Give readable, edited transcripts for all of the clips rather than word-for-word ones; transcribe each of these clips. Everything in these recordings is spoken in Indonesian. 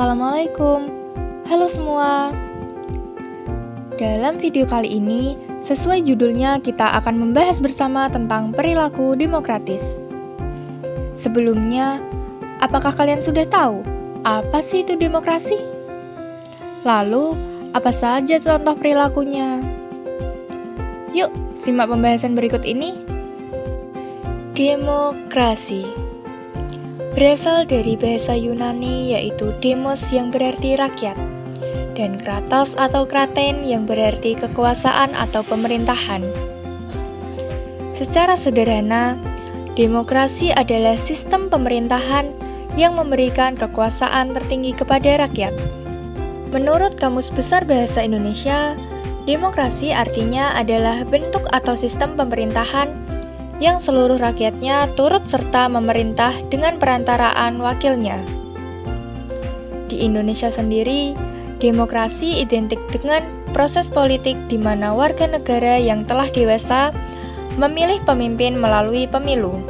Assalamualaikum. Halo semua. Dalam video kali ini, sesuai judulnya kita akan membahas bersama tentang perilaku demokratis. Sebelumnya, apakah kalian sudah tahu apa sih itu demokrasi? Lalu, apa saja contoh perilakunya? Yuk, simak pembahasan berikut ini. Demokrasi berasal dari bahasa Yunani yaitu demos yang berarti rakyat, dan kratos atau kraten yang berarti kekuasaan atau pemerintahan. Secara sederhana, demokrasi adalah sistem pemerintahan yang memberikan kekuasaan tertinggi kepada rakyat. Menurut Kamus Besar Bahasa Indonesia, demokrasi artinya adalah bentuk atau sistem pemerintahan yang seluruh rakyatnya turut serta memerintah dengan perantaraan wakilnya. Di Indonesia sendiri, demokrasi identik dengan proses politik di mana warga negara yang telah dewasa memilih pemimpin melalui pemilu.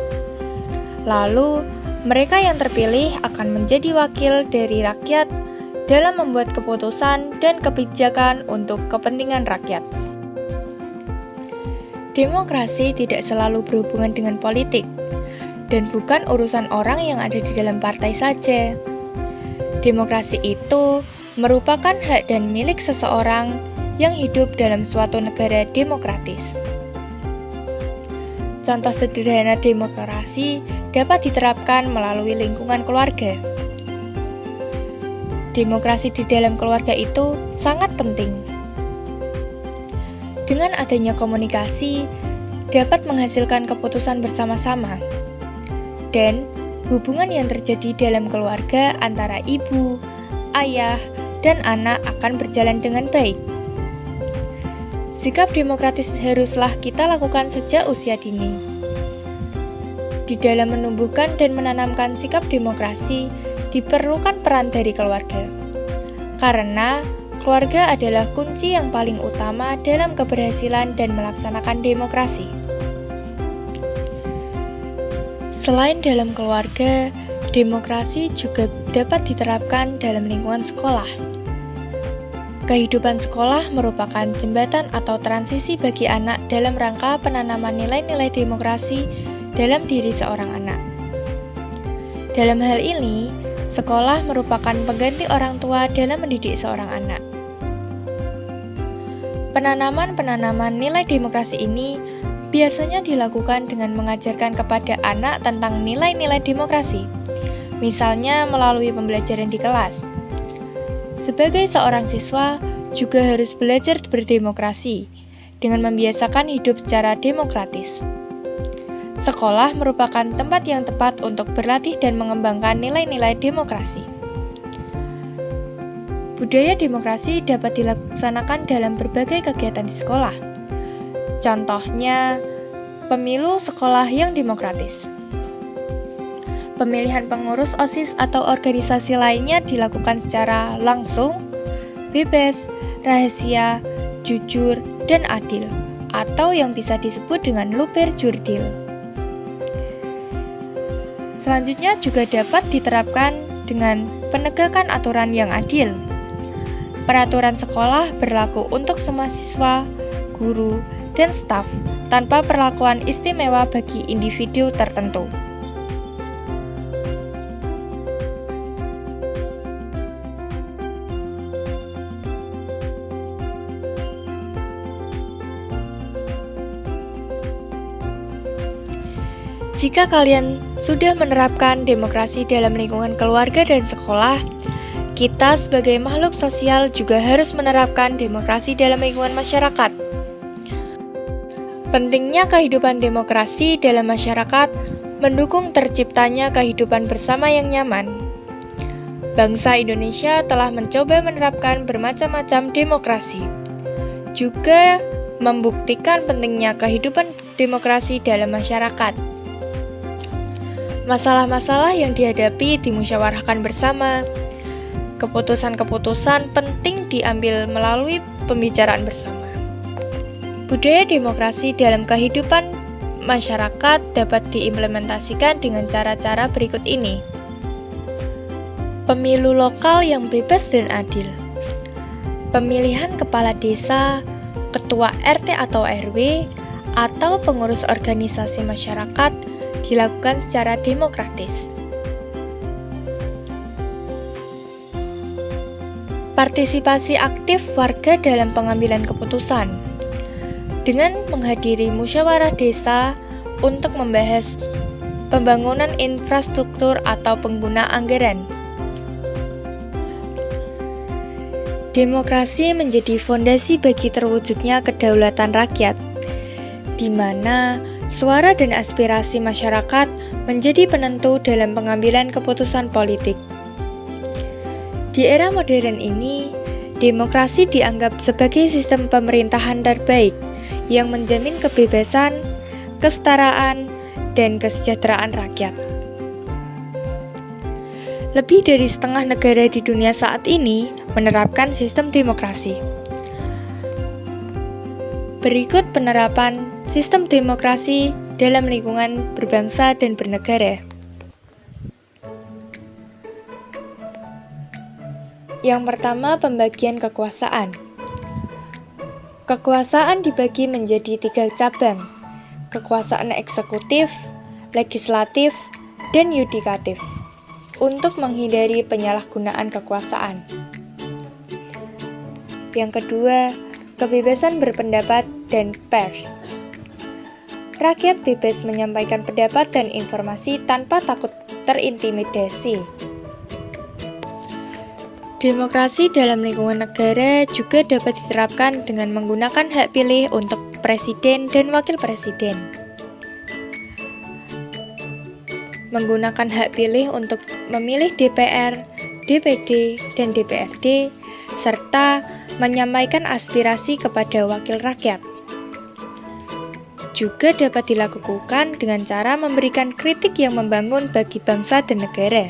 Lalu, mereka yang terpilih akan menjadi wakil dari rakyat dalam membuat keputusan dan kebijakan untuk kepentingan rakyat. Demokrasi tidak selalu berhubungan dengan politik, dan bukan urusan orang yang ada di dalam partai saja. Demokrasi itu merupakan hak dan milik seseorang yang hidup dalam suatu negara demokratis. Contoh sederhana demokrasi dapat diterapkan melalui lingkungan keluarga. Demokrasi di dalam keluarga itu sangat penting. Dengan adanya komunikasi, dapat menghasilkan keputusan bersama-sama. Dan hubungan yang terjadi dalam keluarga antara ibu, ayah, dan anak akan berjalan dengan baik. Sikap demokratis haruslah kita lakukan sejak usia dini. Di dalam menumbuhkan dan menanamkan sikap demokrasi, diperlukan peran dari keluarga. Karena keluarga adalah kunci yang paling utama dalam keberhasilan dan melaksanakan demokrasi. Selain dalam keluarga, demokrasi juga dapat diterapkan dalam lingkungan sekolah. Kehidupan sekolah merupakan jembatan atau transisi bagi anak dalam rangka penanaman nilai-nilai demokrasi dalam diri seorang anak. Dalam hal ini, sekolah merupakan pengganti orang tua dalam mendidik seorang anak. Penanaman nilai demokrasi ini biasanya dilakukan dengan mengajarkan kepada anak tentang nilai-nilai demokrasi, misalnya melalui pembelajaran di kelas. Sebagai seorang siswa, juga harus belajar berdemokrasi dengan membiasakan hidup secara demokratis. Sekolah merupakan tempat yang tepat untuk berlatih dan mengembangkan nilai-nilai demokrasi. Budaya demokrasi dapat dilaksanakan dalam berbagai kegiatan di sekolah. Contohnya, pemilu sekolah yang demokratis. Pemilihan pengurus OSIS atau organisasi lainnya dilakukan secara langsung, bebas, rahasia, jujur, dan adil, atau yang bisa disebut dengan luber jurdil. Selanjutnya juga dapat diterapkan dengan penegakan aturan yang adil. Peraturan sekolah berlaku untuk semua siswa, guru, dan staf, tanpa perlakuan istimewa bagi individu tertentu. Jika kalian sudah menerapkan demokrasi dalam lingkungan keluarga dan sekolah, kita sebagai makhluk sosial juga harus menerapkan demokrasi dalam lingkungan masyarakat. Pentingnya kehidupan demokrasi dalam masyarakat mendukung terciptanya kehidupan bersama yang nyaman. Bangsa Indonesia telah mencoba menerapkan bermacam-macam demokrasi, juga membuktikan pentingnya kehidupan demokrasi dalam masyarakat. Masalah-masalah yang dihadapi dimusyawarahkan bersama. Keputusan-keputusan penting diambil melalui pembicaraan bersama. Budaya demokrasi dalam kehidupan masyarakat dapat diimplementasikan dengan cara-cara berikut ini. Pemilu lokal yang bebas dan adil. Pemilihan kepala desa, ketua RT atau RW, atau pengurus organisasi masyarakat dilakukan secara demokratis. Partisipasi aktif warga dalam pengambilan keputusan dengan menghadiri musyawarah desa untuk membahas pembangunan infrastruktur atau pengguna anggaran. Demokrasi menjadi fondasi bagi terwujudnya kedaulatan rakyat, di mana suara dan aspirasi masyarakat menjadi penentu dalam pengambilan keputusan politik. Di era modern ini, demokrasi dianggap sebagai sistem pemerintahan terbaik yang menjamin kebebasan, kesetaraan, dan kesejahteraan rakyat. Lebih dari setengah negara di dunia saat ini menerapkan sistem demokrasi. Berikut penerapan sistem demokrasi dalam lingkungan berbangsa dan bernegara. Yang pertama, pembagian kekuasaan. Kekuasaan dibagi menjadi 3 cabang: kekuasaan eksekutif, legislatif, dan yudikatif, untuk menghindari penyalahgunaan kekuasaan. Yang kedua, kebebasan berpendapat dan pers. Rakyat bebas menyampaikan pendapat dan informasi tanpa takut terintimidasi. Demokrasi dalam lingkungan negara juga dapat diterapkan dengan menggunakan hak pilih untuk presiden dan wakil presiden. Menggunakan hak pilih untuk memilih DPR, DPD, dan DPRD, serta menyampaikan aspirasi kepada wakil rakyat. Juga dapat dilakukan dengan cara memberikan kritik yang membangun bagi bangsa dan negara.